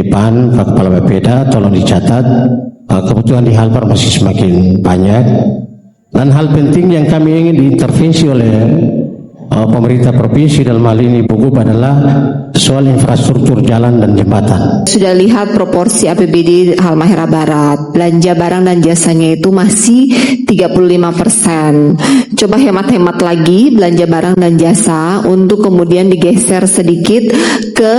Kedipan, Pak Kepala Bapeda, tolong dicatat. Kebutuhan di Halbar masih semakin banyak. Dan hal penting yang kami ingin diintervensi oleh pemerintah provinsi dalam hal ini Ibu Gub adalah soal infrastruktur jalan dan jembatan. Sudah lihat proporsi APBD Halmahera Barat, belanja barang dan jasanya itu masih 35%. Coba hemat-hemat lagi belanja barang dan jasa untuk kemudian digeser sedikit ke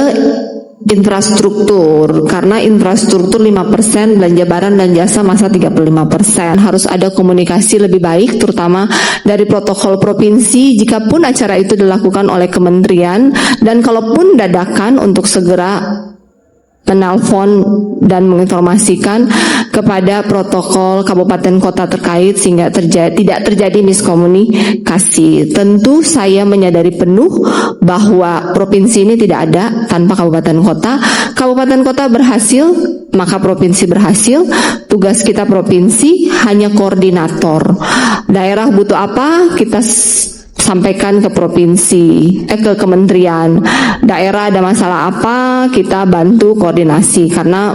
infrastruktur, karena infrastruktur 5%, belanja barang dan jasa masa 35%. Harus ada komunikasi lebih baik terutama dari protokol provinsi jikapun acara itu dilakukan oleh kementerian, dan kalaupun dadakan untuk segera menelpon dan menginformasikan kepada protokol kabupaten kota terkait sehingga tidak terjadi miskomunikasi. Tentu saya menyadari penuh bahwa provinsi ini tidak ada tanpa kabupaten kota. Kabupaten kota berhasil, maka provinsi berhasil. Tugas kita provinsi hanya koordinator. Daerah butuh apa, kita sampaikan ke provinsi, ke kementerian. Daerah ada masalah apa, kita bantu koordinasi, karena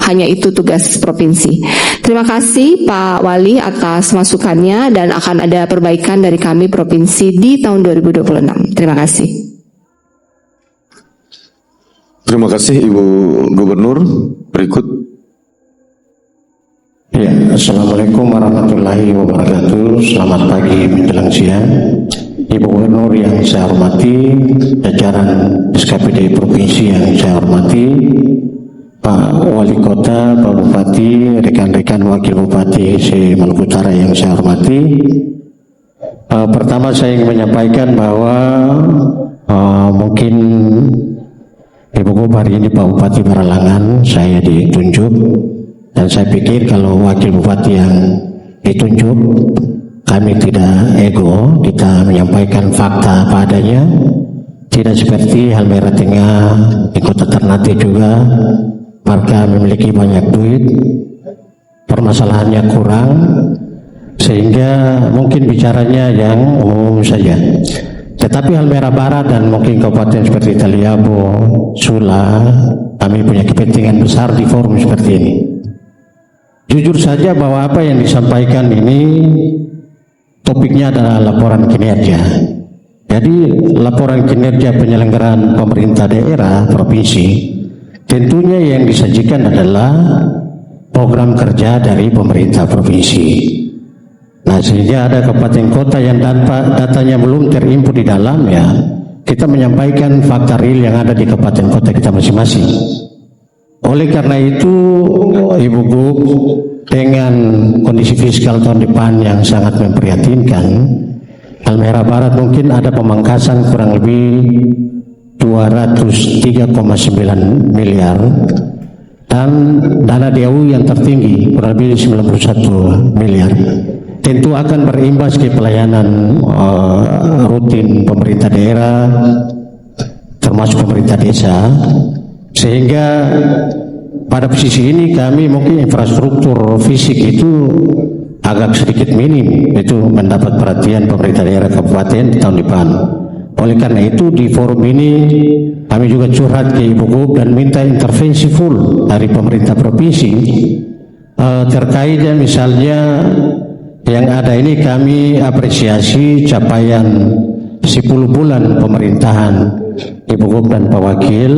hanya itu tugas provinsi. Terima kasih Pak Wali atas masukannya, dan akan ada perbaikan dari kami provinsi di tahun 2026. Terima kasih. Terima kasih Ibu Gubernur. Berikut. Ya, Assalamualaikum warahmatullahi wabarakatuh. Selamat pagi menjelang siang. Ibu Gubernur yang saya hormati, jajaran SKPD Provinsi yang saya hormati, Pak Wali Kota, Pak Bupati, rekan-rekan Wakil Bupati Maluku Utara yang saya hormati. Pertama saya ingin menyampaikan bahwa mungkin Ibu Gubernur hari ini Pak Bupati Baralangan saya ditunjuk, dan saya pikir kalau Wakil Bupati yang ditunjuk, kami tidak ego, kita menyampaikan fakta apa adanya, tidak seperti Halmahera Tengah, di kota Ternate juga, warga memiliki banyak duit, permasalahannya kurang, sehingga mungkin bicaranya yang umum saja. Tetapi Halmahera Barat dan mungkin kabupaten seperti Taliabo, Sula, kami punya kepentingan besar di forum seperti ini. Jujur saja bahwa apa yang disampaikan ini topiknya adalah laporan kinerja. Jadi laporan kinerja penyelenggaraan pemerintah daerah provinsi, tentunya yang disajikan adalah program kerja dari pemerintah provinsi. Nah, sehingga ada kabupaten kota yang datanya belum terinput di dalam, ya kita menyampaikan fakta real yang ada di kabupaten kota kita masing-masing. Oleh karena itu, Ibu Gub, dengan kondisi fiskal tahun depan yang sangat memprihatinkan, Halmahera Barat mungkin ada pemangkasan kurang lebih 203,9 miliar, dan dana DAU yang tertinggi kurang lebih 91 miliar. Tentu akan berimbas ke pelayanan rutin pemerintah daerah, termasuk pemerintah desa, sehingga pada posisi ini kami mungkin infrastruktur fisik itu agak sedikit minim, itu mendapat perhatian pemerintah daerah kabupaten di tahun depan. Oleh karena itu di forum ini kami juga curhat ke Ibu Gub dan minta intervensi full dari pemerintah provinsi terkait misalnya yang ada ini. Kami apresiasi capaian 10 bulan pemerintahan Ibu Gub dan Pak Wakil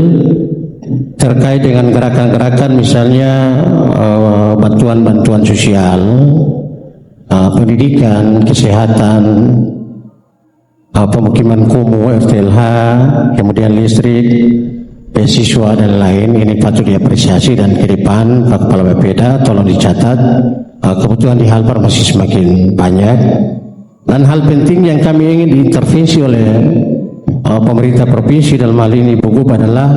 terkait dengan gerakan-gerakan misalnya bantuan-bantuan sosial, pendidikan, kesehatan, pemukiman kumuh, FTLH, kemudian listrik, beasiswa dan lain. Ini patut diapresiasi, dan ke depan Pak Kepala Bapeda tolong dicatat, kebutuhan di Halbar masih semakin banyak. Dan hal penting yang kami ingin diintervensi oleh pemerintah provinsi dalam hal ini Ibu Gub adalah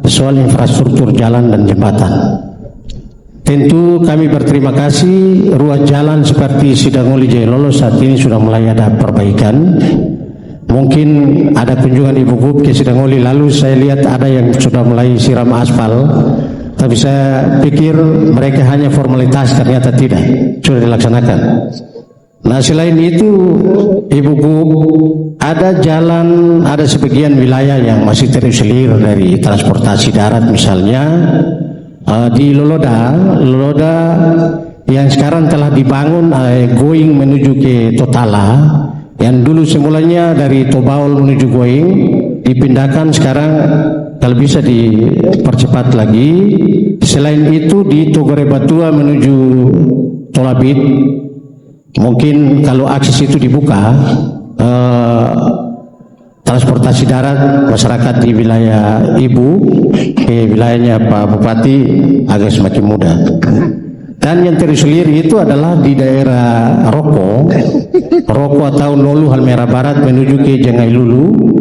soal infrastruktur jalan dan jembatan. Tentu kami berterima kasih ruas jalan seperti Sidanguli Jailolo saat ini sudah mulai ada perbaikan. Mungkin ada kunjungan Ibu Gub ke Sidanguli, lalu saya lihat ada yang sudah mulai siram aspal, tapi saya pikir mereka hanya formalitas, ternyata tidak, sudah dilaksanakan. Nah, selain itu Ibu Gub, ada jalan, ada sebagian wilayah yang masih terisolir dari transportasi darat misalnya, di Loloda yang sekarang telah dibangun going menuju ke Totala, yang dulu semulanya dari Tobaul menuju going dipindahkan, sekarang kalau bisa dipercepat lagi. Selain itu di Togore Batua menuju Tolabit, mungkin kalau akses itu dibuka, transportasi darat masyarakat di wilayah Ibu ke wilayahnya Pak Bupati agak semakin mudah. Dan yang terisolir itu adalah di daerah Roko atau Nolu Halmahera Barat menuju ke Jengai Lulu,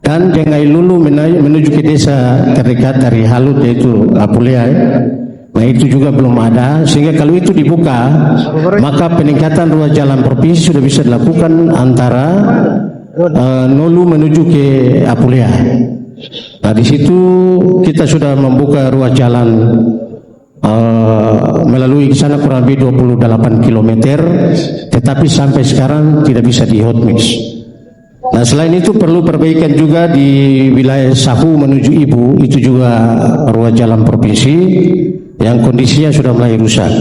dan Jengai Lulu menuju ke desa terdekat dari Halut yaitu Apulea. Nah itu juga belum ada, sehingga kalau itu dibuka maka peningkatan ruas jalan provinsi sudah bisa dilakukan antara Nolu menuju ke Apulea. Nah di situ kita sudah membuka ruas jalan melalui sana kurang lebih 28 km, tetapi sampai sekarang tidak bisa di hotmix. Nah selain itu perlu perbaikan juga di wilayah Sahu menuju Ibu, itu juga ruas jalan provinsi yang kondisinya sudah mulai rusak.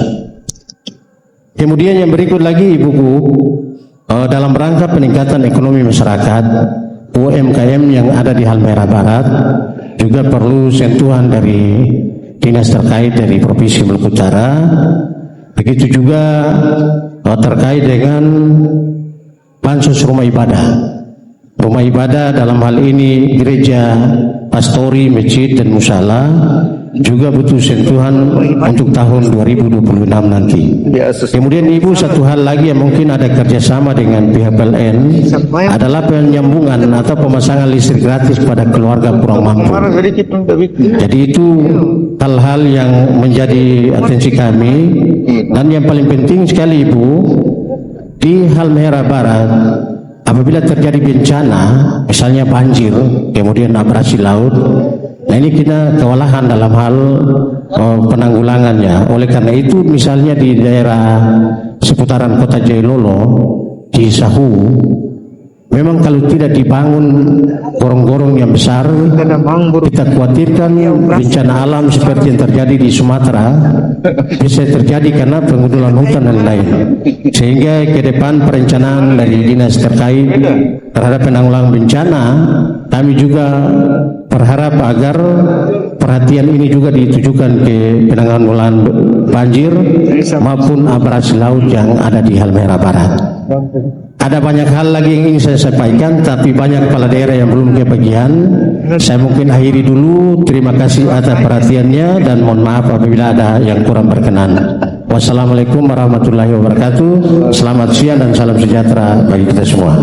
Kemudian yang berikut lagi Ibuku, dalam rangka peningkatan ekonomi masyarakat UMKM yang ada di Halmahera Barat juga perlu sentuhan dari dinas terkait dari Provinsi Maluku Utara. Begitu juga terkait dengan pansus rumah ibadah. Rumah ibadah dalam hal ini gereja, pastori, masjid dan musala juga butuh sentuhan untuk tahun 2026 nanti. Kemudian Ibu, satu hal lagi yang mungkin ada kerjasama dengan pihak PLN adalah penyambungan atau pemasangan listrik gratis pada keluarga kurang mampu. Jadi itu hal-hal yang menjadi atensi kami. Dan yang paling penting sekali Ibu, di Halmahera Barat apabila terjadi bencana, misalnya banjir, kemudian abrasi laut, nah ini kita kewalahan dalam hal penanggulangannya. Oleh karena itu, misalnya di daerah seputaran kota Jailolo, di Sahu, memang kalau tidak dibangun gorong-gorong yang besar, kita khawatirkan bencana alam seperti yang terjadi di Sumatera bisa terjadi karena pengundulan hutan dan lain. Sehingga ke depan perencanaan dari dinas terkait terhadap penanggulangan bencana, kami juga berharap agar perhatian ini juga ditujukan ke penanggulangan banjir maupun abrasi laut yang ada di Halmahera Barat. Ada banyak hal lagi yang ingin saya sampaikan, tapi banyak kepala daerah yang belum kebagian. Saya mungkin akhiri dulu. Terima kasih atas perhatiannya dan mohon maaf apabila ada yang kurang berkenan. Wassalamualaikum warahmatullahi wabarakatuh. Selamat siang dan salam sejahtera bagi kita semua.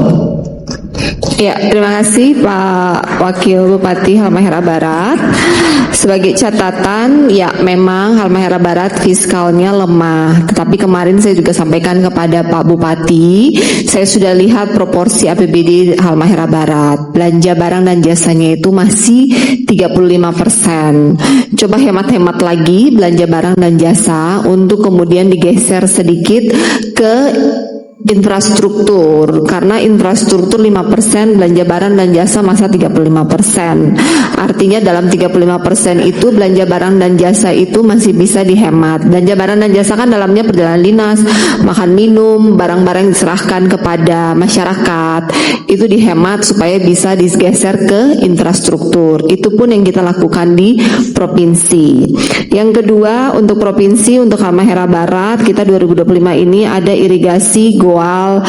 Ya, terima kasih Pak Wakil Bupati Halmahera Barat. Sebagai catatan, ya memang Halmahera Barat fiskalnya lemah. Tetapi kemarin saya juga sampaikan kepada Pak Bupati, saya sudah lihat proporsi APBD Halmahera Barat. Belanja barang dan jasanya itu masih 35%. Coba hemat-hemat lagi belanja barang dan jasa untuk kemudian digeser sedikit ke infrastruktur, karena infrastruktur 5%, belanja barang dan jasa masa 35%. Artinya dalam 35% itu belanja barang dan jasa itu masih bisa dihemat. Belanja barang dan jasa kan dalamnya perjalanan dinas, makan minum, barang-barang diserahkan kepada masyarakat, itu dihemat supaya bisa digeser ke infrastruktur. Itu pun yang kita lakukan di provinsi. Yang kedua, untuk provinsi, untuk Halmahera Barat, kita 2025 ini ada irigasi Goal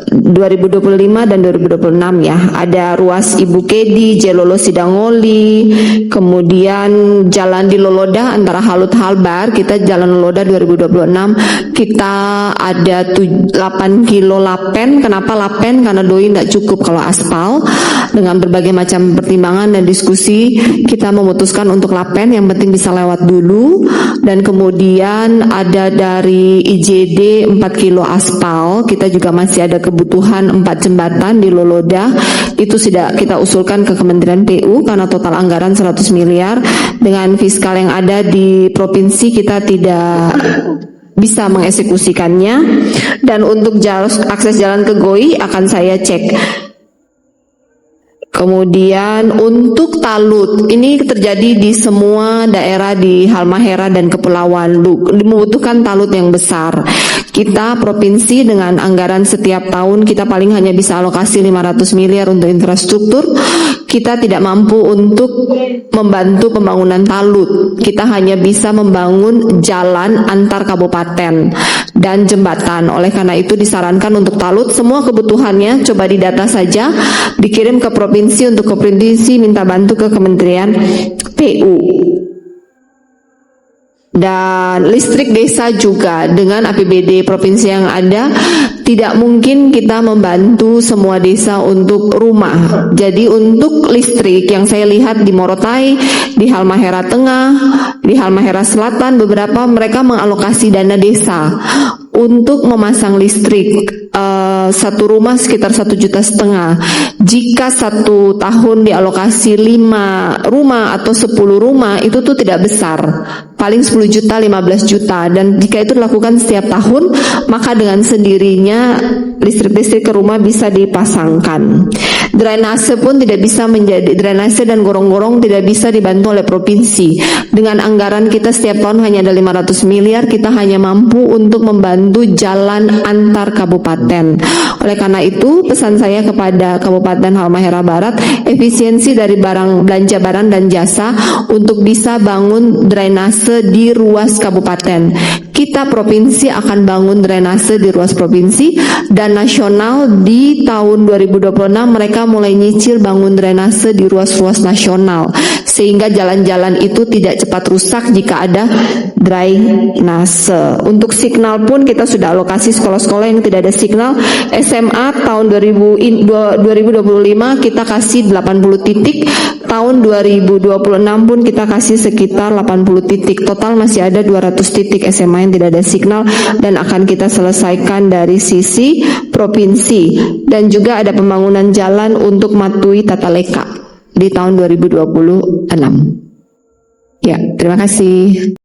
2025 dan 2026 ya. Ada ruas Ibu Kedi, Jelolo Sidangoli, kemudian jalan di Loloda antara Halut Halbar, kita jalan Loloda 2026 kita ada 8 kilo lapen. Kenapa lapen? Karena doi tidak cukup kalau aspal. Dengan berbagai macam pertimbangan dan diskusi kita memutuskan untuk lapen, yang penting bisa lewat dulu. Dan kemudian ada dari IJD 4 kilo aspal, kita juga masih ada kebutuhan 4 jembatan di Loloda. Itu sudah kita usulkan ke Kementerian PU karena total anggaran 100 miliar. Dengan fiskal yang ada di provinsi kita tidak bisa mengeksekusikannya. Dan untuk akses jalan ke GOI akan saya cek Kemudian untuk talut, ini terjadi di semua daerah di Halmahera dan Kepulauan, membutuhkan talut yang besar. Kita provinsi dengan anggaran setiap tahun kita paling hanya bisa alokasi 500 miliar untuk infrastruktur. Kita tidak mampu untuk membantu pembangunan talut. Kita hanya bisa membangun jalan antar kabupaten dan jembatan. Oleh karena itu disarankan untuk talut semua kebutuhannya coba didata saja, dikirim ke provinsi, untuk ke provinsi minta bantu ke Kementerian PU. Dan listrik desa juga dengan APBD provinsi yang ada tidak mungkin kita membantu semua desa untuk rumah. Jadi untuk listrik yang saya lihat di Morotai, di Halmahera Tengah, di Halmahera Selatan, beberapa mereka mengalokasi dana desa untuk memasang listrik. Satu rumah sekitar 1,5 juta. Jika 1 tahun dialokasi 5 rumah atau 10 rumah, itu tuh tidak besar, paling 10 juta, 15 juta. Dan jika itu dilakukan setiap tahun, maka dengan sendirinya listrik ke rumah bisa dipasangkan. Drainase pun tidak bisa menjadi, drainase dan gorong-gorong tidak bisa dibantu oleh provinsi. Dengan anggaran kita setiap tahun hanya ada 500 miliar, kita hanya mampu untuk membantu jalan antar kabupaten. Oleh karena itu, pesan saya kepada Kabupaten Halmahera Barat, efisiensi dari belanja barang dan jasa untuk bisa bangun drainase di ruas kabupaten. Kita provinsi akan bangun drainase di ruas provinsi, dan nasional di tahun 2026 mereka mulai nyicil bangun drainase di ruas-ruas nasional, sehingga jalan-jalan itu tidak cepat rusak jika ada drainase. Untuk signal pun kita sudah alokasi sekolah-sekolah yang tidak ada signal. SMA tahun 2025 kita kasih 80 titik, tahun 2026 pun kita kasih sekitar 80 titik. Total masih ada 200 titik SMA yang tidak ada signal dan akan kita selesaikan dari sisi provinsi. Dan juga ada pembangunan jalan untuk Matui Tataleka di tahun 2026. Ya, terima kasih.